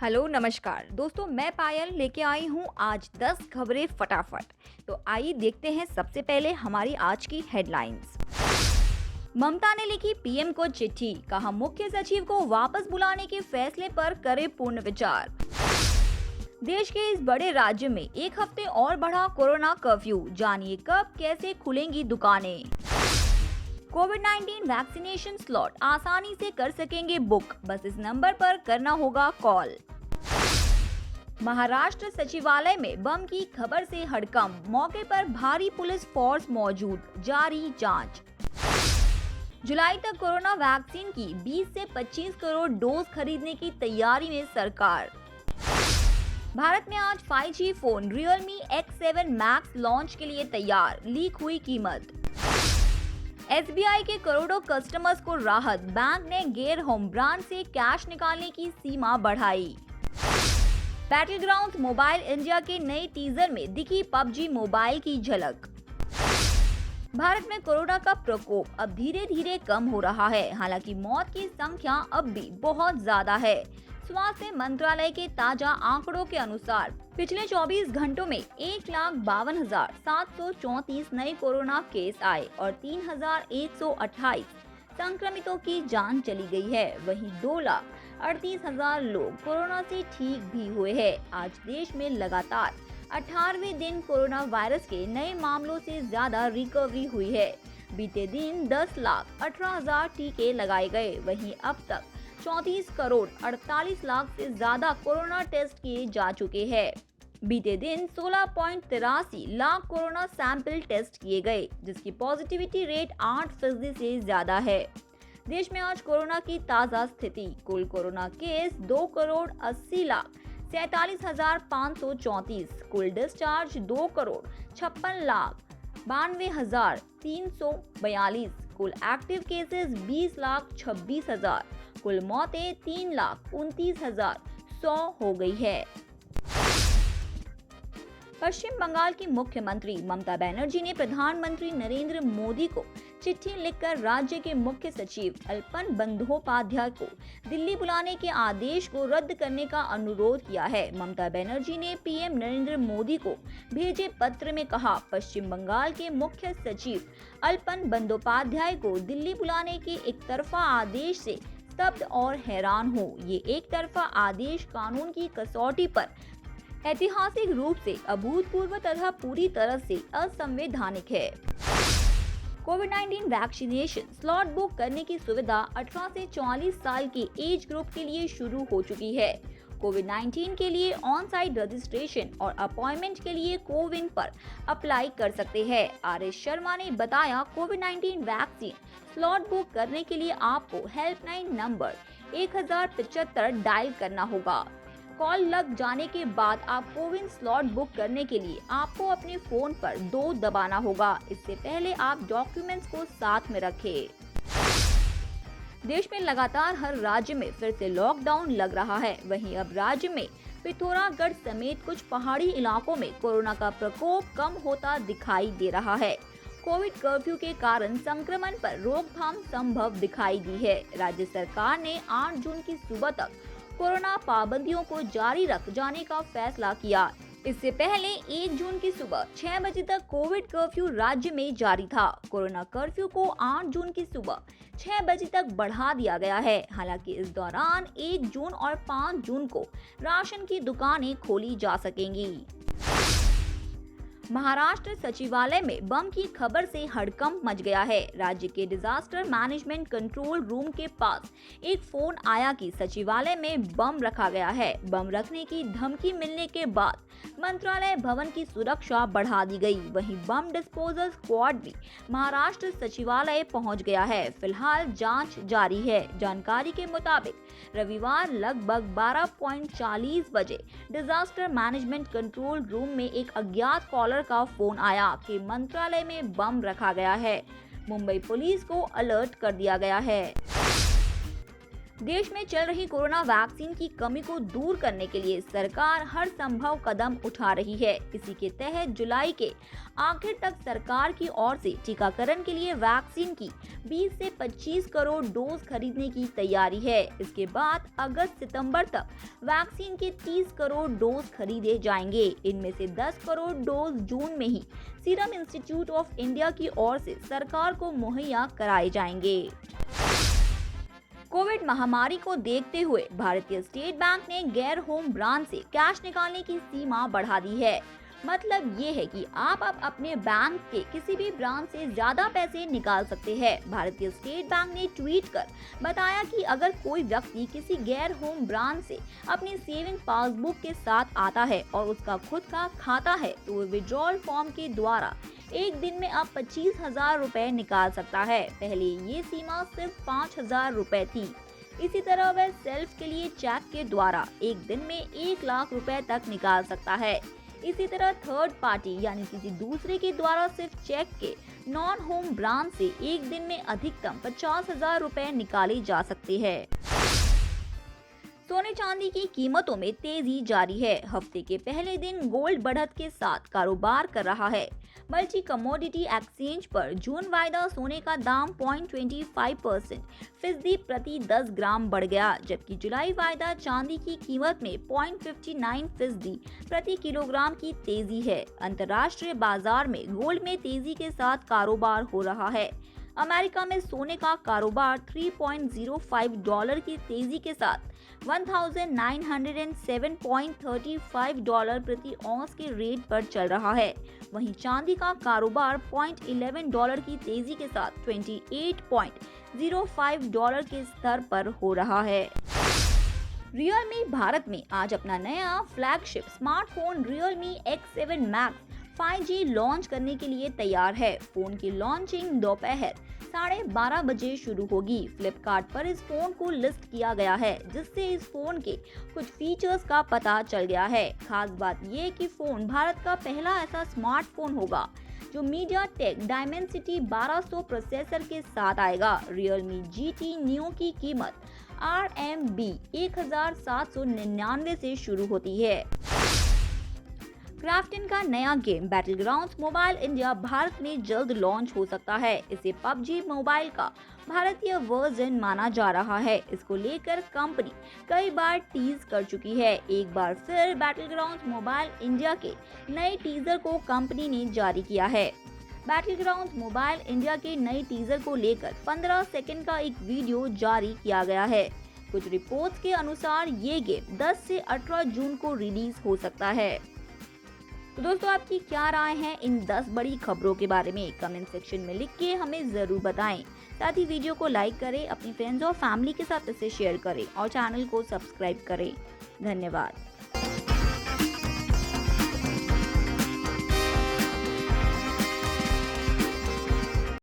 Hello नमस्कार दोस्तों, मैं पायल लेके आई हूँ आज 10 खबरें फटाफट। तो आइए देखते हैं सबसे पहले हमारी आज की हेडलाइंस। ममता ने लिखी पीएम को चिट्ठी, कहा मुख्य सचिव को वापस बुलाने के फैसले पर करे पूर्ण विचार। देश के इस बड़े राज्य में एक हफ्ते और बढ़ा कोरोना कर्फ्यू, जानिए कब कैसे खुलेंगी दुकानें। कोविड-19 वैक्सीनेशन स्लॉट आसानी से कर सकेंगे बुक, बस इस नंबर पर करना होगा कॉल। महाराष्ट्र सचिवालय में बम की खबर से हड़कंप, मौके पर भारी पुलिस फोर्स मौजूद, जारी जांच। जुलाई तक कोरोना वैक्सीन की 20 से 25 करोड़ डोज खरीदने की तैयारी में सरकार। भारत में आज 5G phone Realme X7 Max launch के लिए तैयार, लीक हुई कीमत। SBI के करोड़ों कस्टमर्स को राहत, बैंक ने गेयर होम ब्रांड से कैश निकालने की सीमा बढ़ाई। बैटलग्राउंड्स मोबाइल इंडिया के नए टीजर में दिखी PUBG मोबाइल की झलक। भारत में कोरोना का प्रकोप अब धीरे धीरे कम हो रहा है, हालांकि मौत की संख्या अब भी बहुत ज्यादा है। स्वास्थ्य मंत्रालय के ताजा आंकड़ों के अनुसार पिछले 24 घंटों में 1,52,734 नए कोरोना केस आए और 3,128 संक्रमितों की जान चली गई है। वहीं 2,38,000 लोग कोरोना से ठीक भी हुए हैं। आज देश में लगातार 18वें दिन कोरोना वायरस के नए मामलों से ज्यादा रिकवरी हुई है। बीते दिन 10,18,000 टीके लगाए गए। वहीं अब तक 34 करोड़ 48 लाख से ज्यादा कोरोना टेस्ट किए जा चुके हैं। बीते दिन 16.83 लाख कोरोना सैंपल टेस्ट किए गए, जिसकी पॉजिटिविटी रेट 8% से ज्यादा है। देश में आज कोरोना की ताजा स्थिति, कुल कोरोना केस 2 करोड़ 80 लाख 47,534, कुल डिस्चार्ज 2 करोड़ 56 लाख 92,342, कुल एक्टिव केसेस 20 लाख 26,000, कुल मौतें 3,29,100 हो गई है। पश्चिम बंगाल की मुख्यमंत्री ममता बनर्जी ने प्रधानमंत्री नरेंद्र मोदी को चिट्ठी लिखकर राज्य के मुख्य सचिव अल्पन बंदोपाध्याय को दिल्ली बुलाने के आदेश को रद्द करने का अनुरोध किया है। ममता बनर्जी ने पीएम नरेंद्र मोदी को भेजे पत्र में कहा, पश्चिम बंगाल के मुख्य सचिव अल्पन बंदोपाध्याय को दिल्ली बुलाने के एक तरफा आदेश से स्तब्ध और हैरान हो। ये एक तरफा आदेश कानून की कसौटी पर ऐतिहासिक रूप से अभूतपूर्व तथा पूरी तरह से असंवैधानिक है। कोविड-19 वैक्सीनेशन स्लॉट बुक करने की सुविधा 18 से 44 साल के एज ग्रुप के लिए शुरू हो चुकी है। कोविड-19 के लिए ऑन साइट रजिस्ट्रेशन और अपॉइंटमेंट के लिए कोविन पर अप्लाई कर सकते हैं। RS शर्मा ने बताया, कोविड-19 वैक्सीन स्लॉट बुक करने के लिए आपको हेल्पलाइन नंबर 1075 डायल करना होगा। कॉल लग जाने के बाद आप कोविन स्लॉट बुक करने के लिए आपको अपने फोन पर 2 दबाना होगा। इससे पहले आप डॉक्यूमेंट्स को साथ में रखें। देश में लगातार हर राज्य में फिर से लॉकडाउन लग रहा है। वहीं अब राज्य में पिथौरागढ़ समेत कुछ पहाड़ी इलाकों में कोरोना का प्रकोप कम होता दिखाई दे रहा है। कोविड कर्फ्यू के कारण संक्रमण पर रोकथाम संभव दिखाई दी है। राज्य सरकार ने 8 जून की सुबह तक कोरोना पाबंदियों को जारी रख जाने का फैसला किया। इससे पहले 1 जून की सुबह 6 बजे तक कोविड कर्फ्यू राज्य में जारी था। कोरोना कर्फ्यू को 8 जून की सुबह 6 बजे तक बढ़ा दिया गया है। हालांकि इस दौरान 1 जून और 5 जून को राशन की दुकानें खोली जा सकेंगी। महाराष्ट्र सचिवालय में बम की खबर से हड़कंप मच गया है। राज्य के डिजास्टर मैनेजमेंट कंट्रोल रूम के पास एक फोन आया कि सचिवालय में बम रखा गया है। बम रखने की धमकी मिलने के बाद मंत्रालय भवन की सुरक्षा बढ़ा दी गई। वहीं बम डिस्पोजल स्क्वाड भी महाराष्ट्र सचिवालय पहुंच गया है। फिलहाल जांच जारी है। जानकारी के मुताबिक रविवार लगभग 12:40 बजे डिजास्टर मैनेजमेंट कंट्रोल रूम में एक अज्ञात कॉलर का फोन आया कि मंत्रालय में बम रखा गया है। मुंबई पुलिस को अलर्ट कर दिया गया है। देश में चल रही कोरोना वैक्सीन की कमी को दूर करने के लिए सरकार हर संभव कदम उठा रही है। इसी के तहत जुलाई के आखिर तक सरकार की ओर से टीकाकरण के लिए वैक्सीन की 20 से 25 करोड़ डोज खरीदने की तैयारी है। इसके बाद अगस्त सितंबर तक वैक्सीन के 30 करोड़ डोज खरीदे जाएंगे। इनमें से 10 करोड़ डोज जून में ही सीरम इंस्टीट्यूट ऑफ इंडिया की ओर से सरकार को मुहैया कराए जाएंगे। कोविड महामारी को देखते हुए भारतीय स्टेट बैंक ने गैर होम ब्रांच से कैश निकालने की सीमा बढ़ा दी है। मतलब ये है कि आप अब अपने बैंक के किसी भी ब्रांच से ज्यादा पैसे निकाल सकते हैं। भारतीय स्टेट बैंक ने ट्वीट कर बताया कि अगर कोई व्यक्ति किसी गैर होम ब्रांच से अपनी सेविंग पासबुक के साथ आता है और उसका खुद का खाता है तो वो विड्रॉल फॉर्म के द्वारा एक दिन में अब 25,000 रुपए निकाल सकता है। पहले ये सीमा सिर्फ 5,000 रुपए थी। इसी तरह वह सेल्फ के लिए चेक के द्वारा एक दिन में 1 लाख रुपए तक निकाल सकता है। इसी तरह थर्ड पार्टी यानी किसी दूसरे के द्वारा सिर्फ चेक के नॉन होम ब्रांच से एक दिन में अधिकतम 50,000 रुपए निकाले जा सकते हैं। सोने चांदी की कीमतों में तेजी जारी है। हफ्ते के पहले दिन गोल्ड बढ़त के साथ कारोबार कर रहा है। मल्टी कमोडिटी एक्सचेंज पर जून वायदा सोने का दाम 0.25% प्रति 10 ग्राम बढ़ गया, जबकि जुलाई वायदा चांदी की कीमत में 0.59% प्रति किलोग्राम की तेजी है। अंतर्राष्ट्रीय बाजार में गोल्ड में तेजी के साथ कारोबार हो रहा है। अमेरिका में सोने का कारोबार $3.05 की तेजी के साथ $1,907.35 प्रति औंस के रेट पर चल रहा है। वहीं चांदी का कारोबार $0.11 की तेजी के साथ $28.05 के स्तर पर हो रहा है। Realme भारत में आज अपना नया flagship smartphone Realme X7 Max 5G launch करने के लिए तैयार है। फोन की लॉन्चिंग दोपहर 12:30 बजे शुरू होगी। फ्लिपकार्ट पर इस फोन को लिस्ट किया गया है, जिससे इस फोन के कुछ फीचर्स का पता चल गया है। खास बात ये कि फोन भारत का पहला ऐसा स्मार्टफोन होगा जो MediaTek Dimensity 1200 प्रोसेसर के साथ आएगा। Realme GT Neo की कीमत RMB 1,799 से शुरू होती है। क्राफ्टन का नया game battlegrounds mobile India Bharat में जल्द लॉन्च हो सकता है। इसे PUBG मोबाइल का भारतीय वर्जन माना जा रहा है। इसको लेकर कंपनी कई बार टीज कर चुकी है। एक बार फिर बैटलग्राउंड्स मोबाइल इंडिया के नए टीजर को कंपनी ने जारी किया है। बैटलग्राउंड्स मोबाइल इंडिया के नए टीजर को लेकर 15 सेकंड का एक वीडियो जारी किया गया है। कुछ रिपोर्ट्स के अनुसार ये गेम 10 से 18 जून को रिलीज हो सकता है। तो दोस्तों, आपकी क्या राय है इन 10 बड़ी खबरों के बारे में? कमेंट सेक्शन में लिख के हमें जरूर बताएं। साथ ही वीडियो को लाइक करें, अपनी फ्रेंड्स और फैमिली के साथ इसे शेयर करें और चैनल को सब्सक्राइब करें। धन्यवाद।